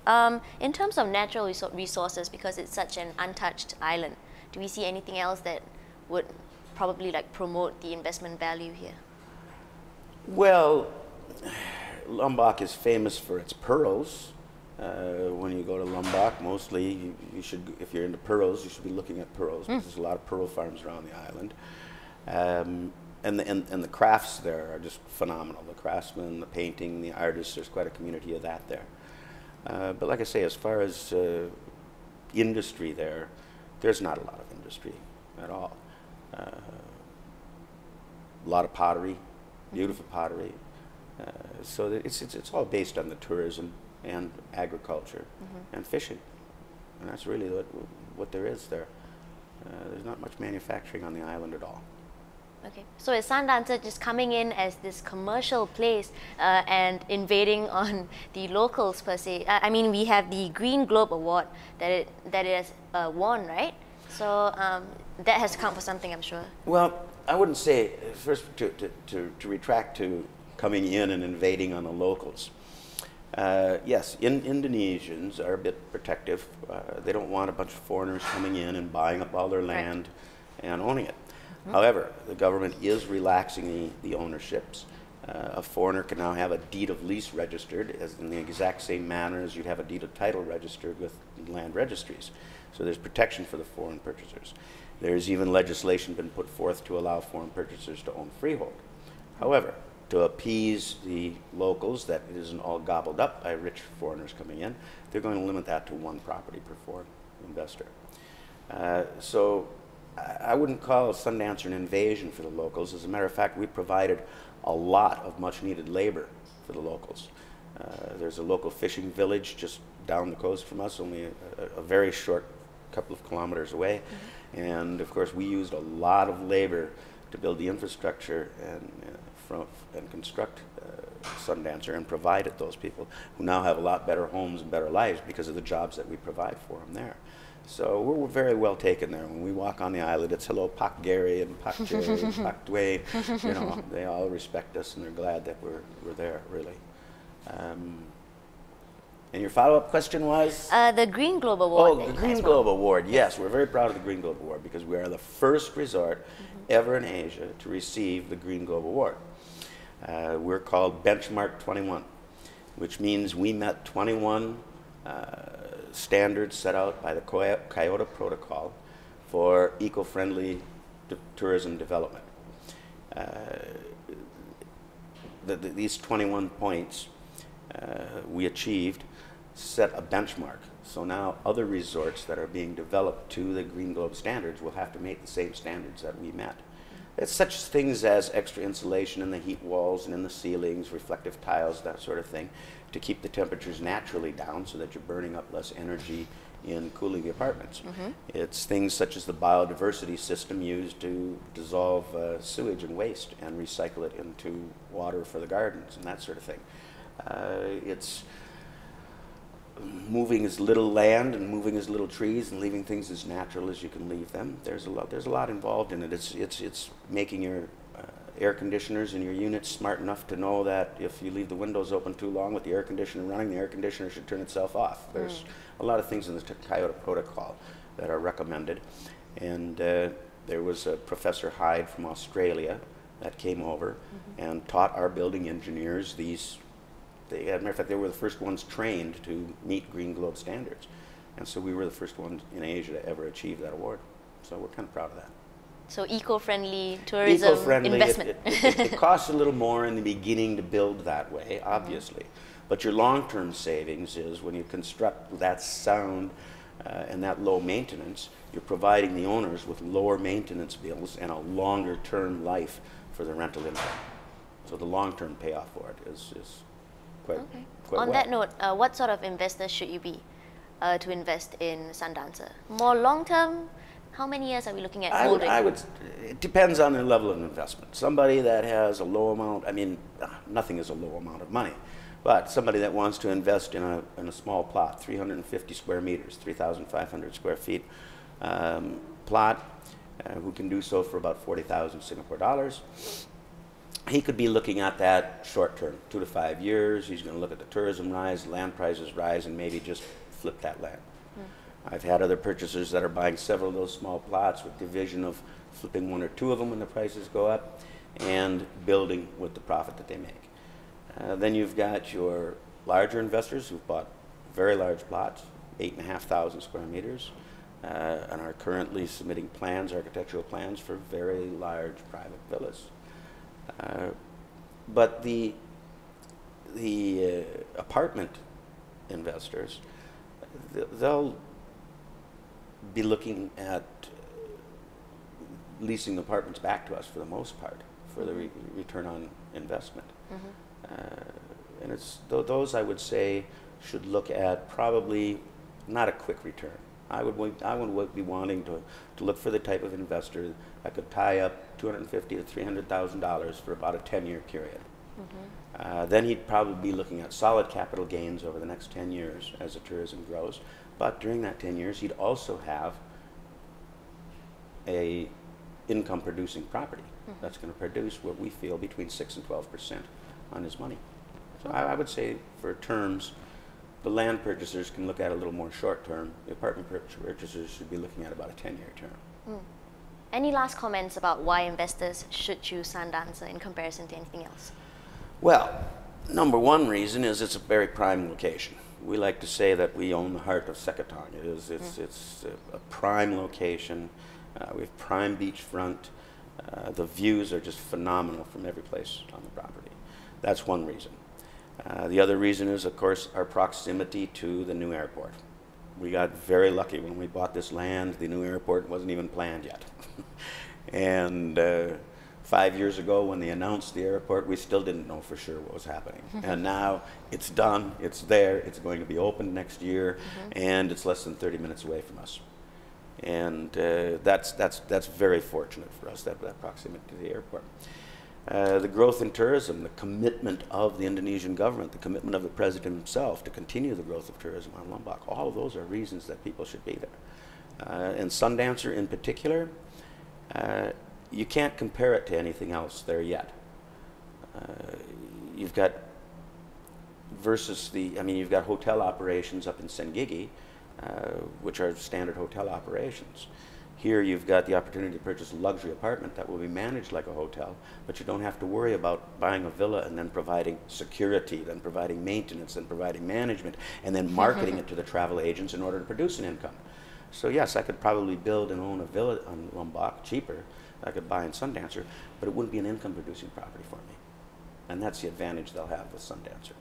In terms of natural resources, because it's such an untouched island, do we see anything else that would probably like promote the investment value here? Well, Lombok is famous for its pearls. When you go to Lombok, mostly you should, if you're into pearls, you should be looking at pearls. Because there's a lot of pearl farms around the island, and the crafts there are just phenomenal. The craftsmen, the painting, the artists. There's quite a community of that there. But like I say, as far as industry there's not a lot of industry at all. A lot of pottery, beautiful pottery. So it's all based on the tourism and agriculture and fishing, and that's really what there is there. There's not much manufacturing on the island at all. Okay, so is Sundancer just coming in as this commercial place and invading on the locals per se? I mean, we have the Green Globe Award that it has won, right? So that has come for something, I'm sure. Well, I wouldn't say, first to retract to coming in and invading on the locals. Yes, Indonesians are a bit protective. They don't want a bunch of foreigners coming in and buying up all their land and owning it. However, the government is relaxing the ownerships. A foreigner can now have a deed of lease registered as in the exact same manner as you'd have a deed of title registered with land registries. So there's protection for the foreign purchasers. There's even legislation been put forth to allow foreign purchasers to own freehold. However, to appease the locals, that it isn't all gobbled up by rich foreigners coming in, they're going to limit that to one property per foreign investor. So I wouldn't call Sundancer an invasion for the locals. As a matter of fact, we provided a lot of much needed labor for the locals. There's a local fishing village just down the coast from us, only a very short couple of kilometers away. And of course we used a lot of labor to build the infrastructure and construct Sundancer, and provided those people who now have a lot better homes and better lives because of the jobs that we provide for them there. So we're very well taken there. When we walk on the island, it's hello Pak Gary and Pak Jerry and Pak Dwayne. You know, they all respect us and they're glad that we're there, really. And your follow-up question was? The Green Globe Award. Oh, the Green Globe Award. Yes, we're very proud of the Green Globe Award because we are the first resort ever in Asia to receive the Green Globe Award. We're called Benchmark 21, which means we met 21 standards set out by the Kyoto Protocol for eco-friendly tourism development. These 21 points we achieved set a benchmark. So now other resorts that are being developed to the Green Globe standards will have to meet the same standards that we met. It's such things as extra insulation in the heat walls and in the ceilings, reflective tiles, that sort of thing, to keep the temperatures naturally down so that you're burning up less energy in cooling the apartments. It's things such as the biodiversity system used to dissolve sewage and waste and recycle it into water for the gardens and that sort of thing. It's moving as little land and moving as little trees and leaving things as natural as you can leave them. There's a lot involved in it. It's making your air conditioners in your units smart enough to know that if you leave the windows open too long with the air conditioner running, the air conditioner should turn itself off. There's a lot of things in the Kyoto Protocol that are recommended. And there was a Professor Hyde from Australia that came over and taught our building engineers these. As a matter of fact, they were the first ones trained to meet Green Globe standards. And so we were the first ones in Asia to ever achieve that award. So we're kind of proud of that. So eco-friendly tourism investment. It costs a little more in the beginning to build that way, obviously. But your long-term savings is when you construct that sound and that low maintenance, you're providing the owners with lower maintenance bills and a longer-term life for the rental income. So the long-term payoff for it is quite On well. that note, what sort of investor should you be to invest in Sundancer? More long-term? How many years are we looking at holding? It depends on the level of investment. Somebody that has a low amount, I mean, nothing is a low amount of money, but somebody that wants to invest in a small plot, 350 square meters, 3,500 square feet plot, who can do so for about 40,000 Singapore dollars, he could be looking at that short term, 2 to 5 years. He's going to look at the tourism rise, land prices rise, and maybe just flip that land. I've had other purchasers that are buying several of those small plots with the vision of flipping 1 or 2 of them when the prices go up and building with the profit that they make. Then you've got your larger investors who've bought very large plots, 8,500 square meters, and are currently submitting plans, architectural plans for very large private villas. But the apartment investors, they'll be looking at leasing the apartments back to us for the most part for the return on investment. And it's those, I would say, should look at probably not a quick return. I would be wanting to look for the type of investor that could tie up $250,000 to $300,000 for about a 10-year period. Then he'd probably be looking at solid capital gains over the next 10 years as the tourism grows. But during that 10 years, he'd also have a income-producing property that's going to produce what we feel between 6 and 12% on his money. So I would say for terms, the land purchasers can look at a little more short term. The apartment purchasers should be looking at about a 10-year term. Any last comments about why investors should choose Sundancer in comparison to anything else? Well, number one reason is it's a very prime location. We like to say that we own the heart of Seketong. It's a prime location. We have prime beachfront. The views are just phenomenal from every place on the property. That's one reason. The other reason is, of course, our proximity to the new airport. We got very lucky when we bought this land. The new airport wasn't even planned yet. And 5 years ago, when they announced the airport, we still didn't know for sure what was happening. And now it's done, it's there, it's going to be open next year, and it's less than 30 minutes away from us. And that's very fortunate for us, that proximity to the airport. The growth in tourism, the commitment of the Indonesian government, the commitment of the president himself to continue the growth of tourism on Lombok, all of those are reasons that people should be there. And Sundancer in particular, you can't compare it to anything else there yet. You've got you've got hotel operations up in Senggigi, which are standard hotel operations. Here you've got the opportunity to purchase a luxury apartment that will be managed like a hotel, but you don't have to worry about buying a villa and then providing security, then providing maintenance, then providing management, and then marketing it to the travel agents in order to produce an income. So yes, I could probably build and own a villa on Lombok cheaper. I could buy in Sundancer, but it wouldn't be an income producing property for me. And that's the advantage they'll have with Sundancer.